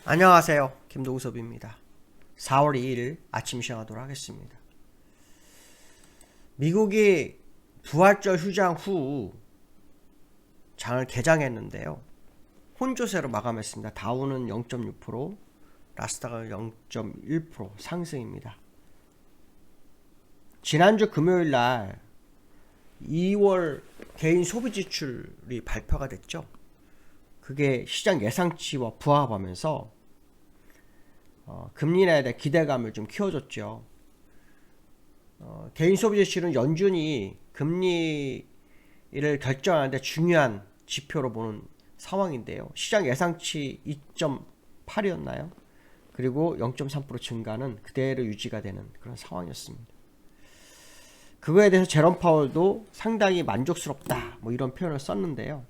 안녕하세요. 김동섭입니다. 4월 2일 아침 시작하도록 하겠습니다. 미국이 부활절 휴장 후 장을 개장했는데요. 혼조세로 마감했습니다. 다우는 0.6%, 나스닥은 0.1% 상승입니다. 지난주 금요일 날 2월 개인 소비 지출이 발표가 됐죠. 그게 시장 예상치와 부합하면서 금리에 대한 기대감을 좀 키워줬죠. 개인 소비 지출은 연준이 금리를 결정하는데 중요한 지표로 보는 상황인데요. 시장 예상치 2.8이었나요? 그리고 0.3% 증가는 그대로 유지가 되는 그런 상황이었습니다. 그거에 대해서 제롬 파월도 상당히 만족스럽다 이런 표현을 썼는데요.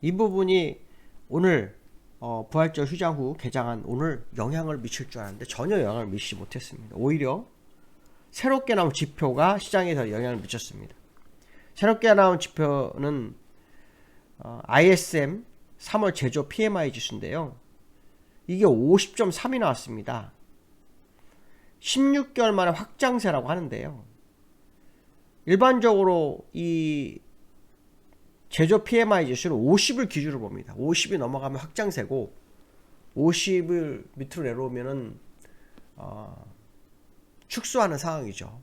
이 부분이 오늘 부활절 휴장 후 개장한 오늘 영향을 미칠 줄 알았는데 전혀 영향을 미치지 못했습니다. 오히려 새롭게 나온 지표가 시장에 더 영향을 미쳤습니다. 새롭게 나온 지표는 ISM 3월 제조 PMI 지수인데요. 이게 50.3이 나왔습니다. 16개월 만에 확장세라고 하는데요. 일반적으로 이 제조 PMI 지수는 50을 기준으로 봅니다. 50이 넘어가면 확장세고 50을 밑으로 내려오면은 축소하는 상황이죠.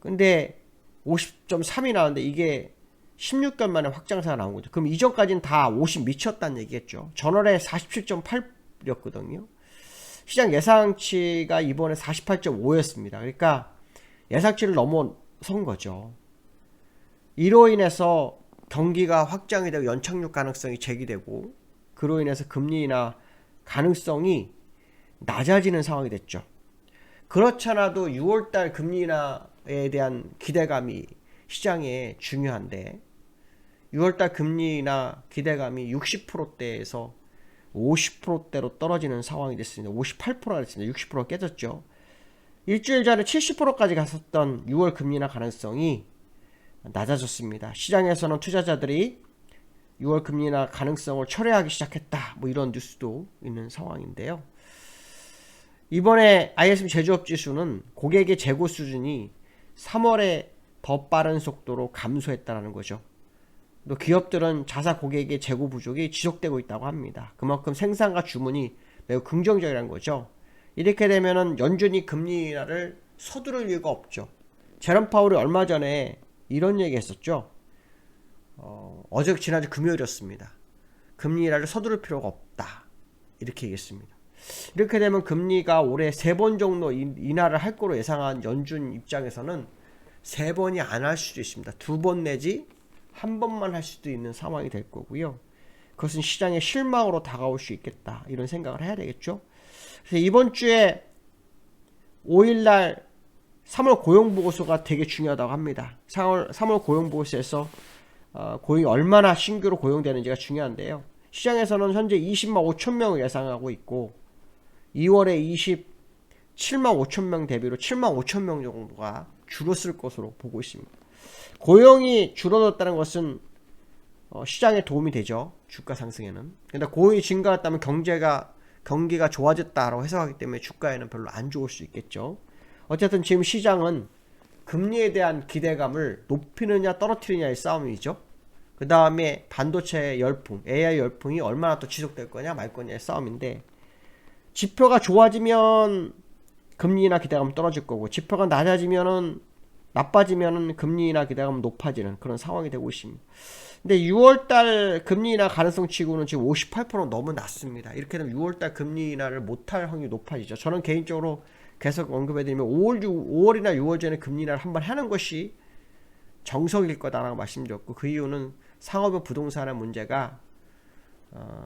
근데 50.3이 나왔는데 이게 16개월 만에 확장세가 나온 거죠. 그럼 이전까지는 다 50 미쳤다는 얘기겠죠. 전월에 47.8였거든요. 시장 예상치가 이번에 48.5였습니다. 그러니까 예상치를 넘어선 거죠. 이로 인해서 경기가 확장이 되고 연착륙 가능성이 제기되고 그로 인해서 금리나 가능성이 낮아지는 상황이 됐죠. 그렇잖아도 6월달 금리 인하에 대한 기대감이 시장에 중요한데 6월달 금리 인하 기대감이 60%대에서 50%대로 떨어지는 상황이 됐습니다. 58%가 됐습니다. 60%가 깨졌죠. 일주일 전에 70%까지 갔었던 6월 금리 인하 가능성이 낮아졌습니다. 시장에서는 투자자들이 6월 금리 인하 가능성을 철회하기 시작했다. 이런 뉴스도 있는 상황인데요. 이번에 ISM 제조업 지수는 고객의 재고 수준이 3월에 더 빠른 속도로 감소했다는 거죠. 또 기업들은 자사 고객의 재고 부족이 지속되고 있다고 합니다. 그만큼 생산과 주문이 매우 긍정적이라는 거죠. 이렇게 되면은 연준이 금리 인하를 서두를 이유가 없죠. 제롬 파월이 얼마 전에 이런 얘기 했었죠. 어제 지난주 금요일이었습니다. 금리 인하를 서두를 필요가 없다. 이렇게 얘기했습니다. 이렇게 되면 금리가 올해 3번 정도 인하를 할 거로 예상한 연준 입장에서는 3번이 안 할 수도 있습니다. 2번 내지 1번만 할 수도 있는 상황이 될 거고요. 그것은 시장의 실망으로 다가올 수 있겠다. 이런 생각을 해야 되겠죠. 그래서 이번 주에 5일날 3월 고용보고서가 되게 중요하다고 합니다. 3월 고용보고서에서 고용이 얼마나 신규로 고용되는지가 중요한데요. 시장에서는 현재 20만 5천 명을 예상하고 있고 2월에 27만 5천 명 대비로 7만 5천 명 정도가 줄었을 것으로 보고 있습니다. 고용이 줄어들었다는 것은 시장에 도움이 되죠. 주가 상승에는. 근데 고용이 증가했다면 경기가 좋아졌다라고 해석하기 때문에 주가에는 별로 안 좋을 수 있겠죠. 어쨌든 지금 시장은 금리에 대한 기대감을 높이느냐 떨어뜨리느냐의 싸움이죠. 그 다음에 반도체 열풍, AI 열풍이 얼마나 또 지속될 거냐 말 거냐의 싸움인데 지표가 좋아지면 금리나 기대감은 떨어질 거고 지표가 나빠지면은 금리나 기대감은 높아지는 그런 상황이 되고 있습니다. 근데 6월달 금리 인하 가능성 치고는 지금 58% 너무 낮습니다. 이렇게 되면 6월달 금리 인하를 못할 확률이 높아지죠. 저는 개인적으로 계속 언급해드리면 5월이나 6월 전에 금리 인하를 한번 하는 것이 정석일 거다라고 말씀드렸고 그 이유는 상업의 부동산의 문제가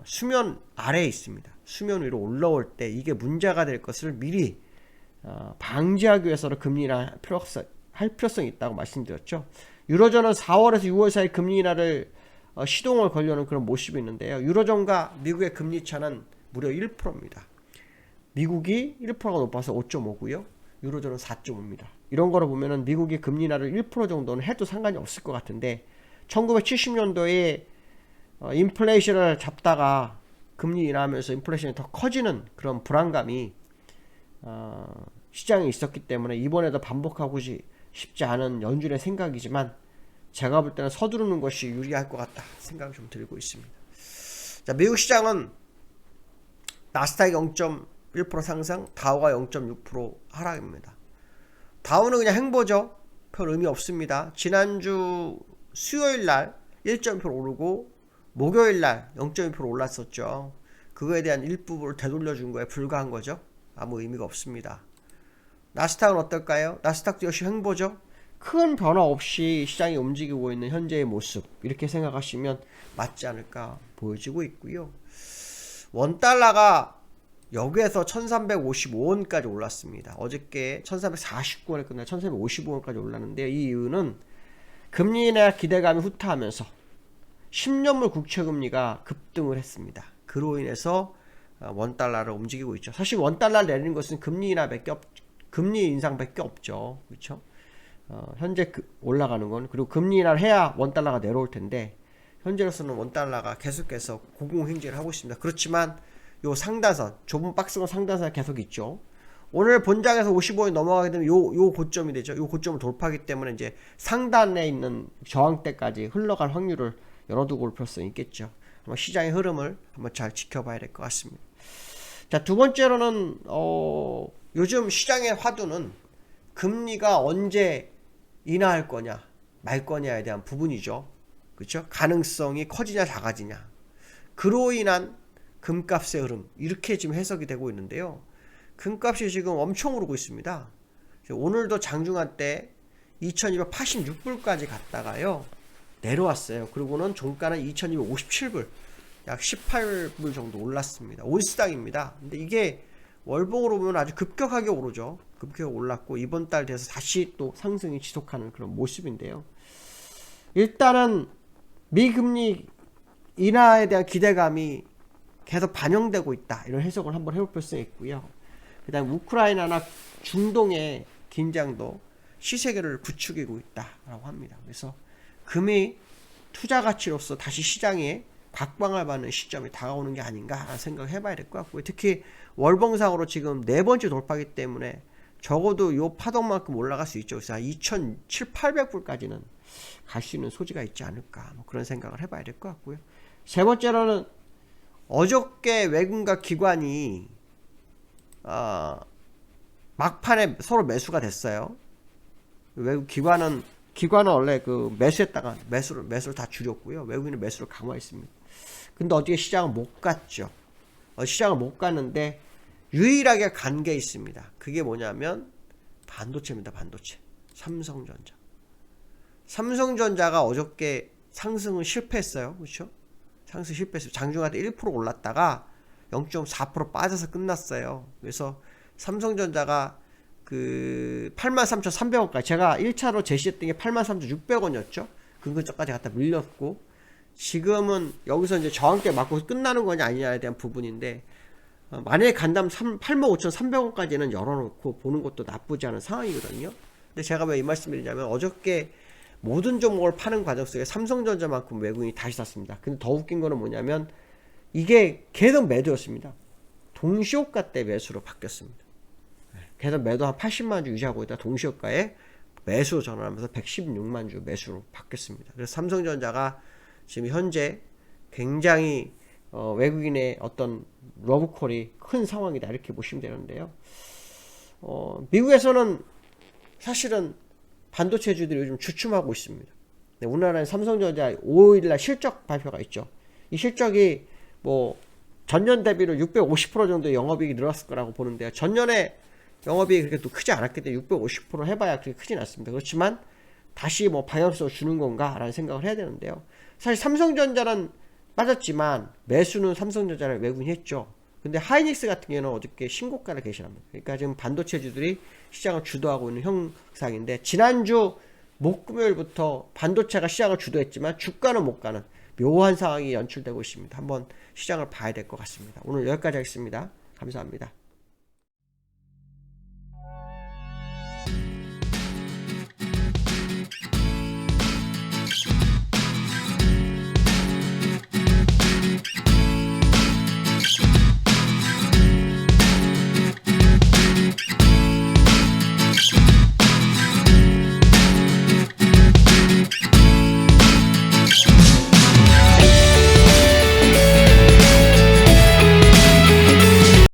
수면 아래에 있습니다. 수면 위로 올라올 때 이게 문제가 될 것을 미리 방지하기 위해서는 금리 인하 할 필요성이 있다고 말씀드렸죠. 유로존은 4월에서 6월 사이 금리 인하를 시동을 걸려는 그런 모습이 있는데요. 유로존과 미국의 금리 차는 무려 1%입니다. 미국이 1%가 높아서 5.5고요. 유로존은 4.5입니다. 이런 거로 보면은 미국이 금리 인하를 1% 정도는 해도 상관이 없을 것 같은데 1970년도에 인플레이션을 잡다가 금리 인하하면서 인플레이션이 더 커지는 그런 불안감이 시장에 있었기 때문에 이번에도 반복하고 싶지 않은 연준의 생각이지만 제가 볼 때는 서두르는 것이 유리할 것 같다 생각이 좀 들고 있습니다. 자, 미국 시장은 나스닥이 0.1% 상승, 다우가 0.6% 하락입니다. 다우는 그냥 행보죠. 별 의미 없습니다. 지난주 수요일날 1.1% 오르고 목요일날 0.1% 올랐었죠. 그거에 대한 일부분을 되돌려준 거에 불과한 거죠. 아무 의미가 없습니다. 나스닥은 어떨까요? 나스닥도 역시 행보죠. 큰 변화 없이 시장이 움직이고 있는 현재의 모습, 이렇게 생각하시면 맞지 않을까 보여지고 있고요. 원달러가 여기에서 1355원까지 올랐습니다. 어저께 1349원에 끝나 1355원까지 올랐는데, 이 이유는 금리 인하 기대감이 후퇴하면서 10년물 국채금리가 급등을 했습니다. 그로 인해서 원달러를 움직이고 있죠. 사실 원달러를 내리는 것은 금리 인상밖에 없죠. 그렇죠? 현재 올라가는 건, 그리고 금리 인하를 해야 원달러가 내려올 텐데, 현재로서는 원달러가 계속해서 고공행진을 하고 있습니다. 그렇지만 요 상단선, 좁은 박스권 상단선이 계속 있죠. 오늘 본장에서 55원 넘어가게 되면 요 고점이 되죠. 요 고점을 돌파하기 때문에 이제 상단에 있는 저항대까지 흘러갈 확률을 열어두고 올 필요성이 있겠죠. 한번 시장의 흐름을 한번 잘 지켜봐야 될 것 같습니다. 자, 두 번째로는 요즘 시장의 화두는 금리가 언제 인하할 거냐 말 거냐에 대한 부분이죠. 그렇죠? 가능성이 커지냐 작아지냐. 그로 인한 금값의 흐름, 이렇게 지금 해석이 되고 있는데요. 금값이 지금 엄청 오르고 있습니다. 오늘도 장중한 때 2286불까지 갔다가요 내려왔어요. 그리고는 종가는 2257불, 약 18불 정도 올랐습니다. 온스당입니다. 근데 이게 월봉으로 보면 아주 급격하게 오르죠. 급격하게 올랐고 이번 달 돼서 다시 또 상승이 지속하는 그런 모습인데요. 일단은 미금리 인하에 대한 기대감이 계속 반영되고 있다, 이런 해석을 한번 해볼 필요성이 있고요. 그 다음 우크라이나나 중동의 긴장도 시세계를 부추기고 있다라고 합니다. 그래서 금이 투자 가치로서 다시 시장에 각광을 받는 시점이 다가오는 게 아닌가 생각을 해봐야 될 것 같고요. 특히 월봉상으로 지금 네 번째 돌파기 때문에 적어도 요 파동만큼 올라갈 수 있죠. 그래서 2,700~800불까지는 갈 수 있는 소지가 있지 않을까, 뭐 그런 생각을 해봐야 될 것 같고요. 세 번째로는 어저께 외국인과 기관이 막판에 서로 매수가 됐어요. 외국 기관은 원래 그 매수했다가 매수를 다 줄였고요. 외국인은 매수를 강화했습니다. 근데 어떻게 시장은 못 갔죠. 시장을 못 갔는데 유일하게 간 게 있습니다. 그게 뭐냐면 반도체입니다. 반도체. 삼성전자가 어저께 상승은 실패했어요. 그렇죠? 상승 실패했어요. 장중한테 1% 올랐다가 0.4% 빠져서 끝났어요. 그래서 삼성전자가 그 83,300원까지, 제가 1차로 제시했던 게 83,600원이었죠. 그 근처까지 갖다 밀렸고, 지금은 여기서 이제 저항대 맞고 끝나는 거냐 아니냐에 대한 부분인데, 만약에 간다면 85,300원까지는 열어놓고 보는 것도 나쁘지 않은 상황이거든요. 근데 제가 왜 이 말씀을 드리냐면, 어저께 모든 종목을 파는 과정 속에 삼성전자만큼 외국인이 다시 샀습니다. 근데 더 웃긴 거는 뭐냐면, 이게 계속 매도였습니다. 동시호가 때 매수로 바뀌었습니다. 계속 매도 한 80만 주 유지하고 있다 동시호가에 매수로 전환하면서 116만 주 매수로 바뀌었습니다. 그래서 삼성전자가 지금 현재 굉장히 외국인의 어떤 러브콜이 큰 상황이다, 이렇게 보시면 되는데요. 미국에서는 사실은 반도체주들이 요즘 주춤하고 있습니다. 네, 우리나라는 삼성전자 5일날 실적 발표가 있죠. 이 실적이 뭐 전년 대비로 650% 정도 영업이익이 늘었을 거라고 보는데요. 전년에 영업이익이 그렇게 또 크지 않았기 때문에 650% 해봐야 그렇게 크진 않습니다. 그렇지만 다시 뭐 방향성을 주는 건가 라는 생각을 해야 되는데요. 사실 삼성전자는 빠졌지만 매수는 삼성전자를 외국인이 했죠. 근데 하이닉스 같은 경우는 어저께 신고가를 개시합니다. 그러니까 지금 반도체주들이 시장을 주도하고 있는 형상인데, 지난주 목금요일부터 반도체가 시장을 주도했지만 주가는 못 가는 묘한 상황이 연출되고 있습니다. 한번 시장을 봐야 될 것 같습니다. 오늘 여기까지 하겠습니다. 감사합니다.